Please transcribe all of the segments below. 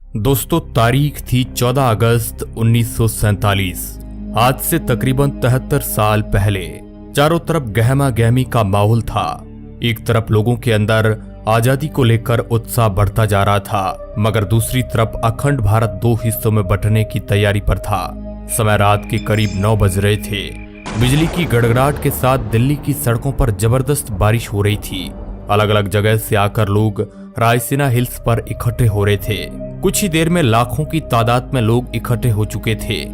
दोस्तों, तारीख थी 14 अगस्त 1947। आज से तकरीबन 73 साल पहले चारों तरफ गहमा गहमी का माहौल था। एक तरफ लोगों के अंदर आजादी को लेकर उत्साह बढ़ता जा रहा था, मगर दूसरी तरफ अखंड भारत दो हिस्सों में बंटने की तैयारी पर था। समय रात के करीब 9 बज रहे थे। बिजली की गड़गड़ाहट के साथ दिल्ली की सड़कों पर जबरदस्त बारिश हो रही थी। अलग अलग जगह से आकर लोग रायसीना हिल्स पर इकट्ठे हो रहे थे। कुछ ही देर में लाखों की तादाद में लोग इकट्ठे हो चुके थे।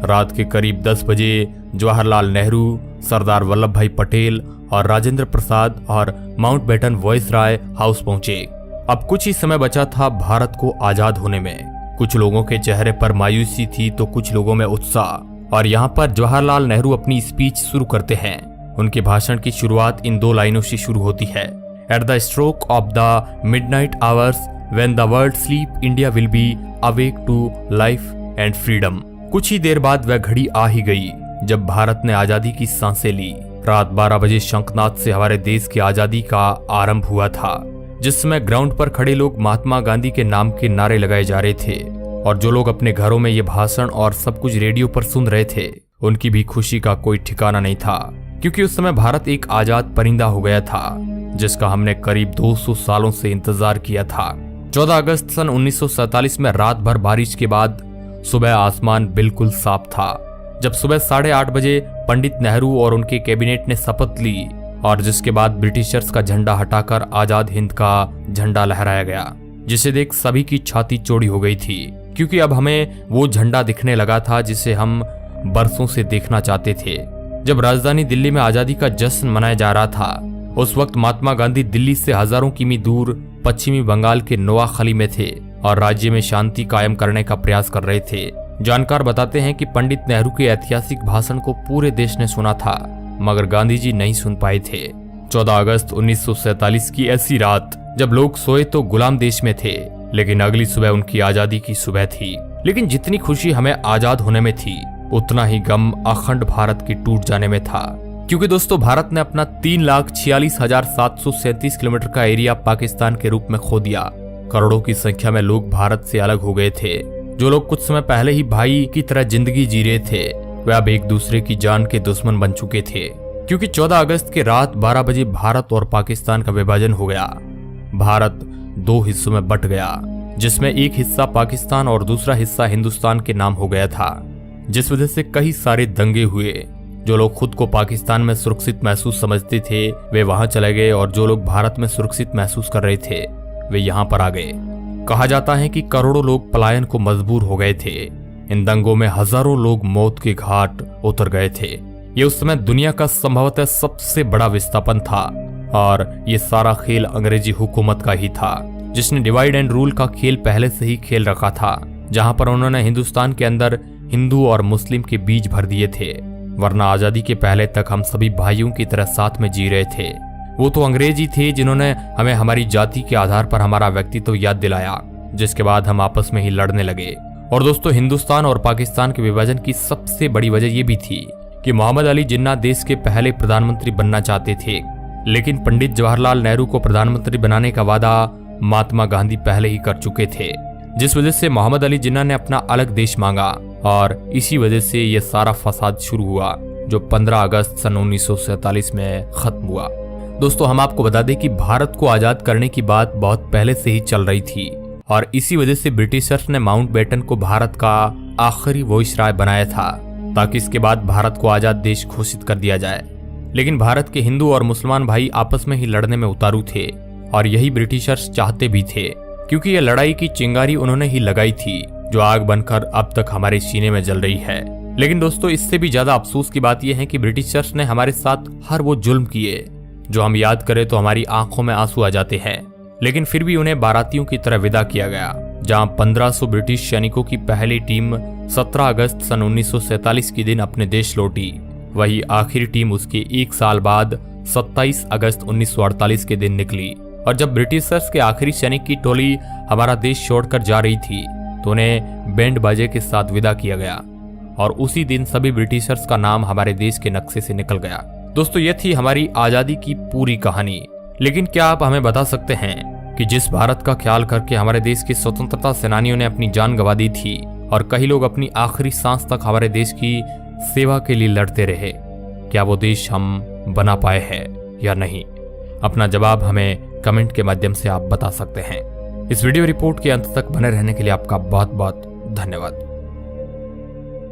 रात के करीब 10 बजे जवाहरलाल नेहरू, सरदार वल्लभ भाई पटेल और राजेंद्र प्रसाद और माउंटबेटन वॉइसराय हाउस पहुंचे। अब कुछ ही समय बचा था भारत को आजाद होने में। कुछ लोगों के चेहरे पर मायूसी थी तो कुछ लोगों में उत्साह। और यहाँ पर जवाहरलाल नेहरू अपनी स्पीच शुरू करते हैं। उनके भाषण की शुरुआत इन 2 लाइनों से शुरू होती है। At the stroke of the midnight hours when the world sleep, India will be awake to life and freedom. कुछ ही देर बाद वह घड़ी आ ही गई जब भारत ने आजादी की सांसें ली। रात 12 बजे शंखनाद से हमारे देश की आजादी का आरंभ हुआ था, जिस समय ग्राउंड पर खड़े लोग महात्मा गांधी के नाम के नारे लगाए जा रहे थे। और जो लोग अपने घरों में ये भाषण और सब कुछ रेडियो पर सुन रहे थे, उनकी भी खुशी का कोई ठिकाना नहीं था, क्योंकि उस समय भारत एक आजाद परिंदा हो गया था, जिसका हमने करीब 200 सालों से इंतजार किया था। 14 अगस्त सन 1947 में रात भर बारिश के बाद सुबह आसमान बिल्कुल साफ था। जब सुबह 8:30 बजे पंडित नेहरू और उनके कैबिनेट ने शपथ ली, और जिसके बाद ब्रिटिशर्स का झंडा हटाकर आजाद हिंद का झंडा लहराया गया, जिसे देख सभी की छाती चौड़ी हो गई थी, क्योंकि अब हमें वो झंडा दिखने लगा था जिसे हम बरसों से देखना चाहते थे। जब राजधानी दिल्ली में आजादी का जश्न मनाया जा रहा था, उस वक्त महात्मा गांधी दिल्ली से हजारों किमी दूर पश्चिमी बंगाल के नोआखली में थे और राज्य में शांति कायम करने का प्रयास कर रहे थे। जानकार बताते हैं कि पंडित नेहरू के ऐतिहासिक भाषण को पूरे देश ने सुना था, मगर गांधी जी नहीं सुन पाए थे। 14 अगस्त 1947 की ऐसी रात जब लोग सोए तो गुलाम देश में थे, लेकिन अगली सुबह उनकी आजादी की सुबह थी। लेकिन जितनी खुशी हमें आजाद होने में थी, उतना ही गम अखंड भारत की टूट जाने में था, क्योंकि दोस्तों भारत ने अपना 3,46,737 किलोमीटर का एरिया पाकिस्तान के रूप में खो दिया। करोड़ों की संख्या में लोग भारत से अलग हो गए थे। जो लोग कुछ समय पहले ही भाई की तरह जिंदगी जी रहे थे, वे अब एक दूसरे की जान के दुश्मन बन चुके थे, क्योंकि 14 अगस्त के रात 12 बजे भारत और पाकिस्तान का विभाजन हो गया। भारत 2 हिस्सों में बंट गया, जिसमें एक हिस्सा पाकिस्तान और दूसरा हिस्सा हिंदुस्तान के नाम हो गया था, जिस वजह से कई सारे दंगे हुए। जो लोग खुद को पाकिस्तान में सुरक्षित महसूस समझते थे, वे वहां चले गए, और जो लोग भारत में सुरक्षित महसूस कर रहे थे, वे यहां पर आ गए। कहा जाता है कि करोड़ों लोग पलायन को मजबूर हो गए थे। इन दंगों में हजारों लोग मौत के घाट उतर गए थे। ये उस समय दुनिया का संभवतः सबसे बड़ा विस्थापन था, और ये सारा खेल अंग्रेजी हुकूमत का ही था, जिसने डिवाइड एंड रूल का खेल पहले से ही खेल रखा था, जहां पर उन्होंने हिंदुस्तान के अंदर हिंदू और मुस्लिम के बीज भर दिए थे। वरना आजादी के पहले तक हम सभी भाइयों की तरह साथ में जी रहे थे। वो तो अंग्रेज ही थे जिन्होंने हमें हमारी जाति के आधार पर हमारा व्यक्तित्व याद दिलाया, जिसके बाद हम आपस में ही लड़ने लगे। और दोस्तों, हिंदुस्तान और पाकिस्तान के विभाजन की सबसे बड़ी वजह ये भी थी कि मोहम्मद अली जिन्ना देश के पहले प्रधानमंत्री बनना चाहते थे, लेकिन पंडित जवाहरलाल नेहरू को प्रधानमंत्री बनाने का वादा महात्मा गांधी पहले ही कर चुके थे, जिस वजह से मोहम्मद अली जिन्ना ने अपना अलग देश मांगा, और इसी वजह से यह सारा फसाद शुरू हुआ, जो 15 अगस्त सन 1947 में खत्म हुआ। दोस्तों, हम आपको बता दें कि भारत को आजाद करने की बात बहुत पहले से ही चल रही थी, और इसी वजह से ब्रिटिशर्स ने माउंटबेटन को भारत का आखिरी वॉइसराय बनाया था, ताकि इसके बाद भारत को आजाद देश घोषित कर दिया जाए। लेकिन भारत के हिंदू और मुसलमान भाई आपस में ही लड़ने में उतारू थे, और यही ब्रिटिशर्स चाहते भी थे, क्योंकि यह लड़ाई की चिंगारी उन्होंने ही लगाई थी, जो आग बनकर अब तक हमारे सीने में जल रही है। लेकिन दोस्तों, इससे भी ज्यादा अफसोस की बात यह है कि ब्रिटिशर्स ने हमारे साथ हर वो जुल्म किए जो हम याद करें तो हमारी आंखों में आंसू आ जाते हैं। लेकिन फिर भी उन्हें बारातियों की तरह विदा किया गया। जहां 1500 ब्रिटिश सैनिकों की पहली टीम 17 अगस्त सन 1947 के दिन अपने देश लौटी, वही आखिरी टीम उसके 1 साल बाद 27 अगस्त 1948 के दिन निकली। और जब ब्रिटिशर्स के आखिरी सैनिक की टोली हमारा देश छोड़कर जा रही थी, तो उन्हें बैंड बाजे के साथ विदा किया गया, और उसी दिन सभी ब्रिटिशर्स का नाम हमारे देश के नक्शे से निकल गया। दोस्तों, ये थी हमारी आजादी की पूरी कहानी। लेकिन क्या आप हमें बता सकते हैं कि जिस भारत का ख्याल करके हमारे देश के स्वतंत्रता सेनानियों ने अपनी जान गंवा दी थी और कई लोग अपनी आखिरी सांस तक हमारे देश की सेवा के लिए लड़ते रहे, क्या वो देश हम बना पाए हैं या नहीं? अपना जवाब हमें कमेंट के माध्यम से आप बता सकते हैं। इस वीडियो रिपोर्ट के अंत तक बने रहने के लिए आपका बहुत बहुत धन्यवाद।